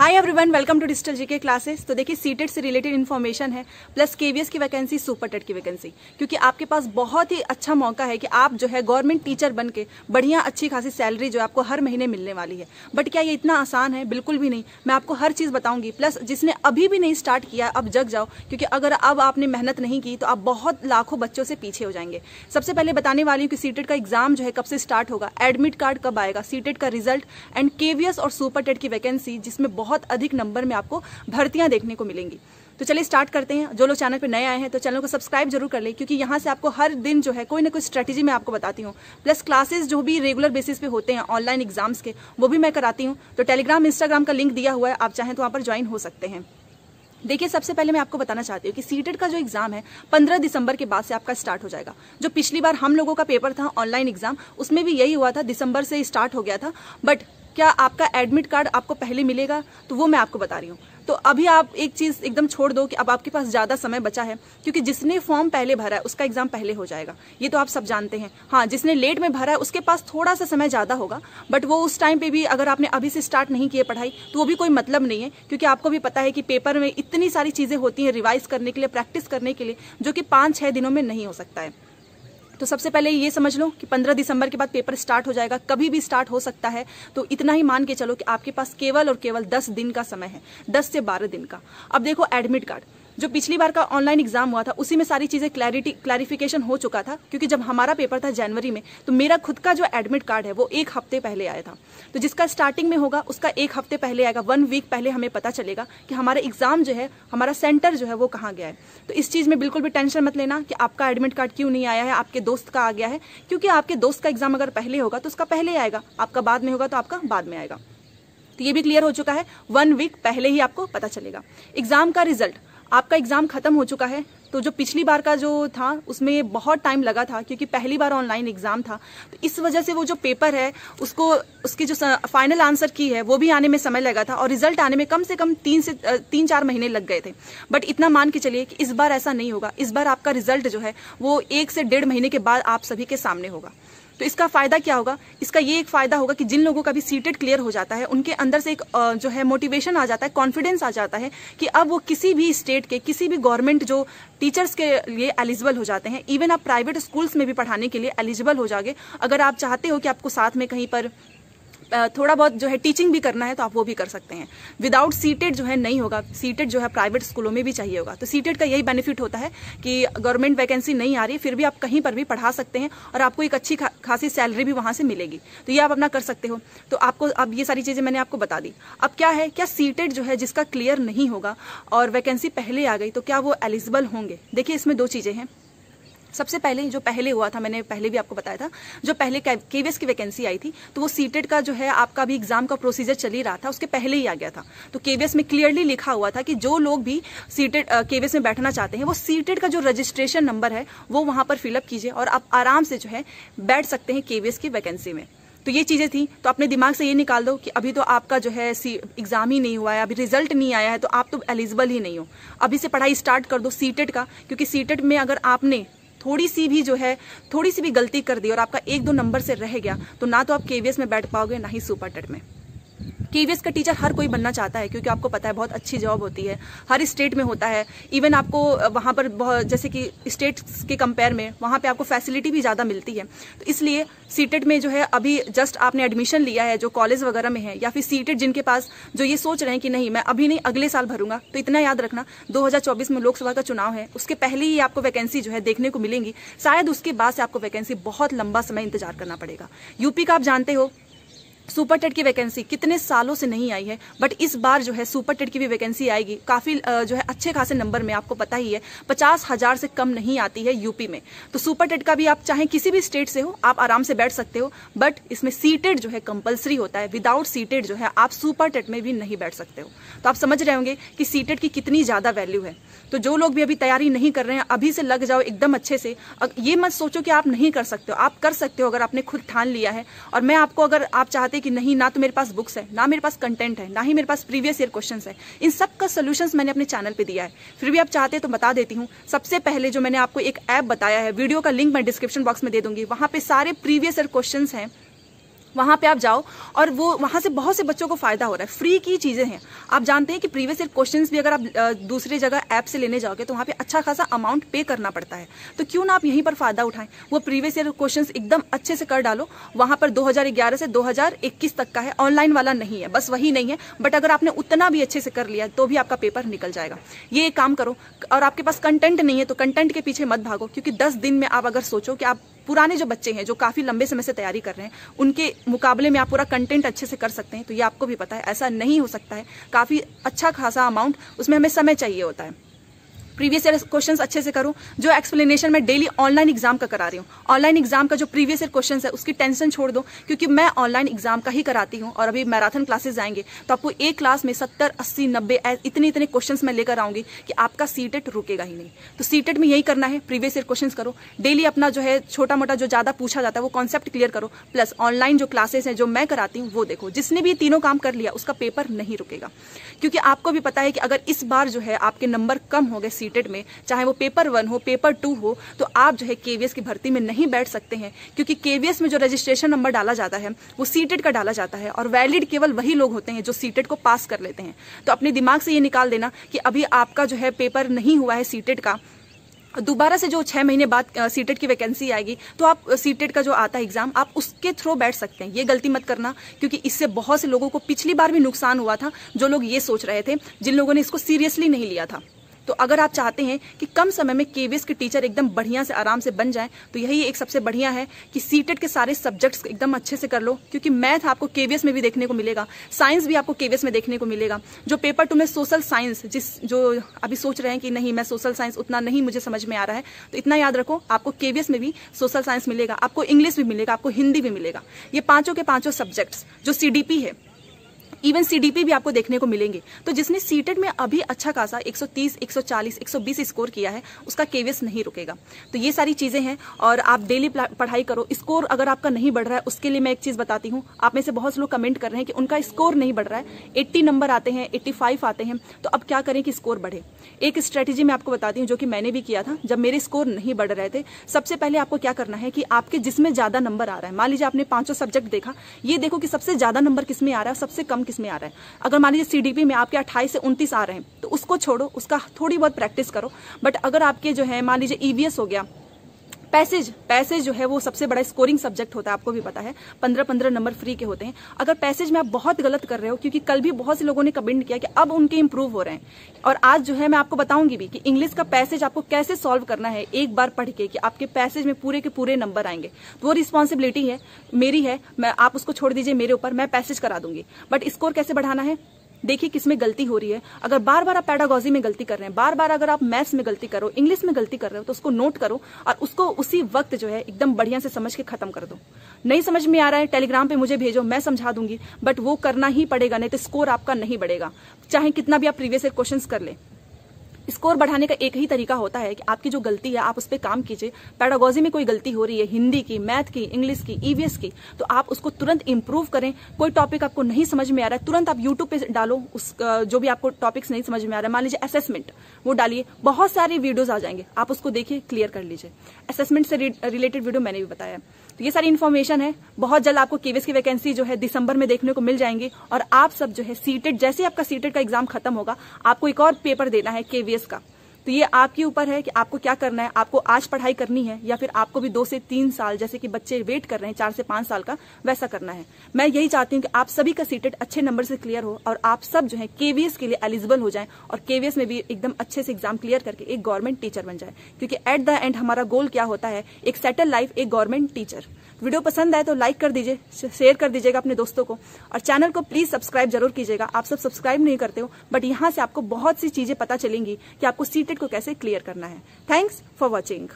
Hi everyone, welcome to digital GK classes. तो देखिए, CTET से रिलेटेड इन्फॉर्मेशन है, प्लस केवीएस की वैकेंसी, सुपर टेट की वैकेंसी, क्योंकि आपके पास बहुत ही अच्छा मौका है कि आप जो है गवर्नमेंट टीचर बन के बढ़िया अच्छी खासी सैलरी जो आपको हर महीने मिलने वाली है। बट क्या ये इतना आसान है? बिल्कुल भी नहीं। मैं आपको हर चीज़ बताऊंगी। प्लस जिसने अभी भी नहीं स्टार्ट किया, अब जग जाओ, क्योंकि अगर अब आपने मेहनत नहीं की तो आप बहुत लाखों बच्चों से पीछे हो जाएंगे। सबसे पहले बताने वाली हूँ कि सीटेट का एग्जाम जो है कब से स्टार्ट होगा, एडमिट कार्ड कब आएगा, सीटेट का रिजल्ट एंड केवीएस और सुपर टेट की वैकेंसी, जिसमें बहुत अधिक नंबर में आपको भर्तियां देखने को मिलेंगी। तो चलिए स्टार्ट करते हैं। जो लोग चैनल पे नए आए हैं तो चैनल को सब्सक्राइब जरूर कर लें, क्योंकि यहाँ से आपको हर दिन जो है कोई ना कोई स्ट्रेटेजी मैं आपको बताती हूँ। प्लस क्लासेस जो भी रेगुलर बेसिस पे होते हैं ऑनलाइन एग्जाम्स के, वो भी मैं कराती हूँ। तो टेलीग्राम इंस्टाग्राम का लिंक दिया हुआ है, आप चाहें तो वहाँ पर ज्वाइन हो सकते हैं। देखिए, सबसे पहले मैं आपको बताना चाहती हूँ कि सीटेट का जो एग्जाम है 15 दिसंबर के बाद से आपका स्टार्ट हो जाएगा। जो पिछली बार हम लोगों का पेपर था ऑनलाइन एग्जाम, उसमें भी यही हुआ था, दिसंबर से स्टार्ट हो गया था। बट क्या आपका एडमिट कार्ड आपको पहले मिलेगा, तो वो मैं आपको बता रही हूँ। तो अभी आप एक चीज एकदम छोड़ दो कि अब आपके पास ज्यादा समय बचा है, क्योंकि जिसने फॉर्म पहले भरा है उसका एग्जाम पहले हो जाएगा, ये तो आप सब जानते हैं। हाँ, जिसने लेट में भरा है उसके पास थोड़ा सा समय ज्यादा होगा, बट वो उस टाइम पे भी अगर आपने अभी से स्टार्ट नहीं किए पढ़ाई तो वो भी कोई मतलब नहीं है, क्योंकि आपको भी पता है कि पेपर में इतनी सारी चीजें होती हैं रिवाइज करने के लिए, प्रैक्टिस करने के लिए, जो कि 5-6 दिनों में नहीं हो सकता है। तो सबसे पहले ये समझ लो कि 15 दिसंबर के बाद पेपर स्टार्ट हो जाएगा, कभी भी स्टार्ट हो सकता है। तो इतना ही मान के चलो कि आपके पास केवल और केवल 10 दिन का समय है, 10 से 12 दिन का। अब देखो, एडमिट कार्ड जो पिछली बार का ऑनलाइन एग्जाम हुआ था उसी में सारी चीजें क्लैरिफिकेशन हो चुका था, क्योंकि जब हमारा पेपर था जनवरी में, तो मेरा खुद का जो एडमिट कार्ड है वो 1 हफ्ते पहले आया था। तो जिसका स्टार्टिंग में होगा उसका 1 हफ्ते पहले आएगा, 1 वीक पहले हमें पता चलेगा कि हमारा एग्जाम जो है, हमारा सेंटर जो है वो कहाँ गया है। तो इस चीज में बिल्कुल भी टेंशन मत लेना कि आपका एडमिट कार्ड क्यों नहीं आया है, आपके दोस्त का आ गया है, क्योंकि आपके दोस्त का एग्जाम अगर पहले होगा तो उसका पहले आएगा, आपका बाद में होगा तो आपका बाद में आएगा। तो ये भी क्लियर हो चुका है, 1 वीक पहले ही आपको पता चलेगा। एग्जाम का रिजल्ट, आपका एग्जाम खत्म हो चुका है। तो जो पिछली बार का जो था उसमें बहुत टाइम लगा था, क्योंकि पहली बार ऑनलाइन एग्जाम था, तो इस वजह से वो जो पेपर है उसको, उसकी जो फाइनल आंसर की है वो भी आने में समय लगा था, और रिजल्ट आने में कम से कम 3-4 महीने लग गए थे। बट इतना मान के चलिए कि इस बार ऐसा नहीं होगा। इस बार आपका रिजल्ट जो है वो 1 से 1.5 महीने के बाद आप सभी के सामने होगा। तो इसका फायदा क्या होगा? इसका ये एक फायदा होगा कि जिन लोगों का भी सीटेट क्लियर हो जाता है, उनके अंदर से एक जो है मोटिवेशन आ जाता है, कॉन्फिडेंस आ जाता है कि अब वो किसी भी स्टेट के, किसी भी गवर्नमेंट जो टीचर्स के लिए एलिजिबल हो जाते हैं। इवन आप प्राइवेट स्कूल्स में भी पढ़ाने के लिए एलिजिबल हो जाओगे। अगर आप चाहते हो कि आपको साथ में कहीं पर थोड़ा बहुत जो है टीचिंग भी करना है तो आप वो भी कर सकते हैं। विदाउट सीटेट जो है नहीं होगा। सीटेट जो है प्राइवेट स्कूलों में भी चाहिए होगा। तो सीटेट का यही बेनिफिट होता है कि गवर्नमेंट वैकेंसी नहीं आ रही, फिर भी आप कहीं पर भी पढ़ा सकते हैं और आपको एक अच्छी खासी सैलरी भी वहां से मिलेगी। तो ये आप अपना कर सकते हो। तो आपको अब ये सारी चीजें मैंने आपको बता दी। अब क्या है, क्या सीटेट जो है जिसका क्लियर नहीं होगा और वैकेंसी पहले आ गई, तो क्या वो एलिजिबल होंगे? देखिए, इसमें 2 चीजें हैं। सबसे पहले जो पहले हुआ था, मैंने पहले भी आपको बताया था, जो पहले केवीएस की वैकेंसी आई थी, तो वो सीटेट का जो है आपका भी एग्जाम का प्रोसीजर चल ही रहा था, उसके पहले ही आ गया था। तो केवीएस में क्लियरली लिखा हुआ था कि जो लोग भी सीटेट केवीएस में बैठना चाहते हैं, वो सीटेट का जो रजिस्ट्रेशन नंबर है वो वहां पर फिलअप कीजिए और आप आराम से जो है बैठ सकते हैं केवीएस की वैकेंसी में। तो ये चीजें थी। तो अपने दिमाग से ये निकाल दो कि अभी तो आपका जो है एग्जाम ही नहीं हुआ है, अभी रिजल्ट नहीं आया है, तो आप तो एलिजिबल ही नहीं हो। अभी से पढ़ाई स्टार्ट कर दो सीटेट का, क्योंकि सीटेट में अगर आपने थोड़ी सी भी गलती कर दी और आपका 1-2 नंबर से रह गया, तो ना तो आप केवीएस में बैठ पाओगे, ना ही सुपर टेट में। केवीएस का टीचर हर कोई बनना चाहता है, क्योंकि आपको पता है बहुत अच्छी जॉब होती है, हर स्टेट में होता है। इवन आपको वहां पर बहुत, जैसे कि स्टेट के कंपेयर में वहां पे आपको फैसिलिटी भी ज्यादा मिलती है। तो इसलिए सीटेट में जो है अभी जस्ट आपने एडमिशन लिया है, जो कॉलेज वगैरह में है, या फिर सीटेट जिनके पास जो ये सोच रहे हैं कि नहीं मैं अभी नहीं अगले साल भरूंगा, तो इतना याद रखना 2024 में लोकसभा का चुनाव है, उसके पहले ही आपको वैकेंसी जो है देखने को मिलेंगी। शायद उसके बाद से आपको वैकेंसी बहुत लंबा समय इंतजार करना पड़ेगा। यूपी का आप जानते हो सुपर टेट की वैकेंसी कितने सालों से नहीं आई है, बट इस बार जो है सुपर टेट की भी वैकेंसी आएगी, काफी जो है अच्छे खासे नंबर में। आपको पता ही है 50,000 से कम नहीं आती है यूपी में। तो सुपर टेट का भी आप चाहे किसी भी स्टेट से हो, आप आराम से बैठ सकते हो, बट इसमें सीटेट जो है कंपलसरी होता है। विदाउट सीटेट जो है आप सुपर टेट में भी नहीं बैठ सकते हो। तो आप समझ रहे होंगे कि सीटेट की कितनी ज्यादा वैल्यू है। तो जो लोग भी अभी तैयारी नहीं कर रहे हैं, अभी से लग जाओ एकदम अच्छे से। ये मत सोचो कि आप नहीं कर सकते हो, आप कर सकते हो अगर आपने खुद ठान लिया है। और मैं आपको, अगर आप चाहते कि नहीं, ना तो मेरे पास बुक्स है, ना मेरे पास कंटेंट है, ना ही मेरे पास प्रीवियस ईयर क्वेश्चंस है, इन सब का सोल्यूशंस मैंने अपने चैनल पे दिया है, फिर भी आप चाहते तो बता देती हूँ। सबसे पहले जो मैंने आपको एक ऐप बताया है, वीडियो का लिंक मैं डिस्क्रिप्शन बॉक्स में दे दूंगी, वहां पे सारे प्रीवियस ईयर क्वेश्चंस हैं वहां पे आप जाओ और वो वहां से बहुत से बच्चों को फायदा हो रहा है, फ्री की चीजें हैं। आप जानते हैं कि प्रीवियस ईयर क्वेश्चंस भी अगर आप दूसरी जगह ऐप से लेने जाओगे तो वहां पे अच्छा खासा अमाउंट पे करना पड़ता है, तो क्यों ना आप यहीं पर फायदा उठाएं। वो प्रीवियस ईयर क्वेश्चंस एकदम अच्छे से कर डालो, वहां पर 2011 से 2021 तक का है, ऑनलाइन वाला नहीं है, बस वही नहीं है, बट अगर आपने उतना भी अच्छे से कर लिया तो भी आपका पेपर निकल जाएगा। ये एक काम करो। और आपके पास कंटेंट नहीं है तो कंटेंट के पीछे मत भागो, क्योंकि 10 दिन में आप अगर सोचो कि आप पुराने जो बच्चे हैं जो काफी लंबे समय से तैयारी कर रहे हैं उनके मुकाबले में आप पूरा कंटेंट अच्छे से कर सकते हैं, तो ये आपको भी पता है ऐसा नहीं हो सकता है। काफी अच्छा खासा अमाउंट उसमें हमें समय चाहिए होता है। प्रीवियस ईयर क्वेश्चंस अच्छे से करो। जो एक्सप्लेनेशन मैं डेली ऑनलाइन एग्जाम का करा रही हूँ, ऑनलाइन एग्जाम का जो प्रीवियस ईयर क्वेश्चंस है उसकी टेंशन छोड़ दो, क्योंकि मैं ऑनलाइन एग्जाम का ही कराती हूँ। और अभी मैराथन क्लासेस आएंगे तो आपको एक क्लास में 70, 80, 90 इतने क्वेश्चंस मैं लेकर आऊंगी कि आपका सीटेट रुकेगा ही नहीं। तो सीटेट में यही करना है, प्रीवियस ईयर क्वेश्चंस करो, डेली अपना जो है छोटा मोटा जो ज्यादा पूछा जाता है वो कॉन्सेप्ट क्लियर करो, प्लस ऑनलाइन जो क्लासेस है जो मैं कराती हूँ वो देखो। जिसने भी तीनों काम कर लिया उसका पेपर नहीं रुकेगा, क्योंकि आपको भी पता है कि अगर इस बार जो है आपके नंबर कम हो गए सीटेट में, चाहे वो पेपर 1 हो, पेपर 2 हो, तो आप जो है केवीएस की भर्ती में नहीं बैठ सकते हैं, क्योंकि केवीएस में जो रजिस्ट्रेशन नंबर डाला जाता है वो सीटेट का डाला जाता है और वैलिड केवल वही लोग होते हैं जो सीटेट को पास कर लेते हैं। तो अपने दिमाग से ये निकाल देना कि अभी आपका जो है पेपर नहीं हुआ है सीटेट का, दोबारा से जो 6 महीने बाद सीटेट की वैकेंसी आएगी तो आप सीटेट का जो आता है एग्जाम आप उसके थ्रू बैठ सकते हैं। ये गलती मत करना, क्योंकि इससे बहुत से लोगों को पिछली बार भी नुकसान हुआ था, जो लोग ये सोच रहे थे, जिन लोगों ने इसको सीरियसली नहीं लिया था। तो अगर आप चाहते हैं कि कम समय में केवीएस के टीचर एकदम बढ़िया से आराम से बन जाएं, तो यही एक सबसे बढ़िया है कि सीटेट के सारे सब्जेक्ट्स एकदम अच्छे से कर लो, क्योंकि मैथ आपको केवीएस में भी देखने को मिलेगा, साइंस भी आपको केवीएस में देखने को मिलेगा। जो पेपर 2 में सोशल साइंस, जो अभी सोच रहे हैं कि नहीं मैं सोशल साइंस उतना नहीं मुझे समझ में आ रहा है, तो इतना याद रखो आपको केवीएस में भी सोशल साइंस मिलेगा, आपको इंग्लिश भी मिलेगा, आपको हिंदी भी मिलेगा। ये पांचों के पांचों सब्जेक्ट्स जो सीडीपी है, इवन सीडीपी भी आपको देखने को मिलेंगे। तो जिसने सीटेट में अभी अच्छा खासा 130, 140, 120 स्कोर किया है उसका केवीएस नहीं रुकेगा। तो ये सारी चीजें हैं और आप डेली पढ़ाई करो। स्कोर अगर आपका नहीं बढ़ रहा है उसके लिए मैं एक चीज बताती हूँ। आप में से बहुत से लोग कमेंट कर रहे हैं कि उनका स्कोर नहीं बढ़ रहा है, 80 नंबर आते हैं, 85 आते हैं, तो अब क्या करें कि स्कोर बढ़े। एक स्ट्रेटेजी मैं आपको बताती हूँ जो कि मैंने भी किया था जब मेरे स्कोर नहीं बढ़ रहे थे। सबसे पहले आपको क्या करना है कि आपके जिसमें ज्यादा नंबर आ रहा है, मान लीजिए आपने 500 सब्जेक्ट देखा, ये देखो कि सबसे ज्यादा नंबर किसमें आ रहा है, सबसे कम किसमें आ रहा है। अगर मान लीजिए सीडीपी में आपके 28 से 29 आ रहे हैं तो उसको छोड़ो, उसका थोड़ी बहुत प्रैक्टिस करो। बट अगर आपके जो है मान लीजिए ईवीएस हो गया, पैसेज जो है वो सबसे बड़ा स्कोरिंग सब्जेक्ट होता है, आपको भी पता है, 15-15 नंबर फ्री के होते हैं। अगर पैसेज में आप बहुत गलत कर रहे हो, क्योंकि कल भी बहुत से लोगों ने कमेंट किया कि अब उनके इंप्रूव हो रहे हैं, और आज जो है मैं आपको बताऊंगी भी कि इंग्लिश का पैसेज आपको कैसे सॉल्व करना है एक बार पढ़ के, कि आपके पैसेज में पूरे के पूरे नंबर आएंगे। तो वो रिस्पॉन्सिबिलिटी है मेरी है, मैं आप उसको छोड़ दीजिए मेरे ऊपर, मैं पैसेज करा दूंगी। बट स्कोर कैसे बढ़ाना है, देखिए किसमें गलती हो रही है। अगर बार बार आप पेडागोजी में गलती कर रहे हैं, बार बार अगर आप मैथ्स में गलती करो, इंग्लिश में गलती कर रहे हो, तो उसको नोट करो और उसको उसी वक्त जो है एकदम बढ़िया से समझ के खत्म कर दो। नहीं समझ में आ रहा है टेलीग्राम पे मुझे भेजो, मैं समझा दूंगी, बट वो करना ही पड़ेगा, नहीं तो स्कोर आपका नहीं बढ़ेगा, चाहे कितना भी आप प्रीवियस ईयर क्वेश्चंस कर ले। स्कोर बढ़ाने का एक ही तरीका होता है कि आपकी जो गलती है आप उस पर काम कीजिए। पेडागोजी में कोई गलती हो रही है, हिंदी की, मैथ की, इंग्लिश की, ईवीएस की, तो आप उसको तुरंत इंप्रूव करें। कोई टॉपिक आपको नहीं समझ में आ रहा है, तुरंत आप यूट्यूब पे डालो उस जो भी आपको टॉपिक्स नहीं समझ में आ रहा है, मान लीजिए असेसमेंट, वो डालिए, बहुत सारे वीडियोज आ जाएंगे, आप उसको देखिए, क्लियर कर लीजिए। असेसमेंट से रिलेटेड वीडियो मैंने भी बताया। तो ये सारी इन्फॉर्मेशन है। बहुत जल्द आपको केवीएस की वैकेंसी जो है दिसंबर में देखने को मिल जाएंगी, और आप सब जो है सीटेट, जैसे आपका सीटेट का एग्जाम खत्म होगा आपको एक और पेपर देना है केवीएस का। तो ये आपके ऊपर है कि आपको क्या करना है, आपको आज पढ़ाई करनी है या फिर आपको भी 2 से 3 साल, जैसे कि बच्चे वेट कर रहे हैं 4 से 5 साल का, वैसा करना है। मैं यही चाहती हूँ कि आप सभी का सीटेट अच्छे नंबर से क्लियर हो और आप सब जो है केवीएस के लिए एलिजिबल हो जाएं और केवीएस में भी एकदम अच्छे से एग्जाम क्लियर करके एक गवर्नमेंट टीचर बन जाए, क्योंकि एट द एंड हमारा गोल क्या होता है, एक सेटल लाइफ, एक गवर्नमेंट टीचर। वीडियो पसंद आए तो लाइक कर दीजिए, शेयर कर दीजिएगा अपने दोस्तों को, और चैनल को प्लीज सब्सक्राइब जरूर कीजिएगा। आप सब सब्सक्राइब नहीं करते हो, बट यहाँ से आपको बहुत सी चीजें पता चलेंगी कि आपको सीटेट को कैसे क्लियर करना है। Thanks for watching.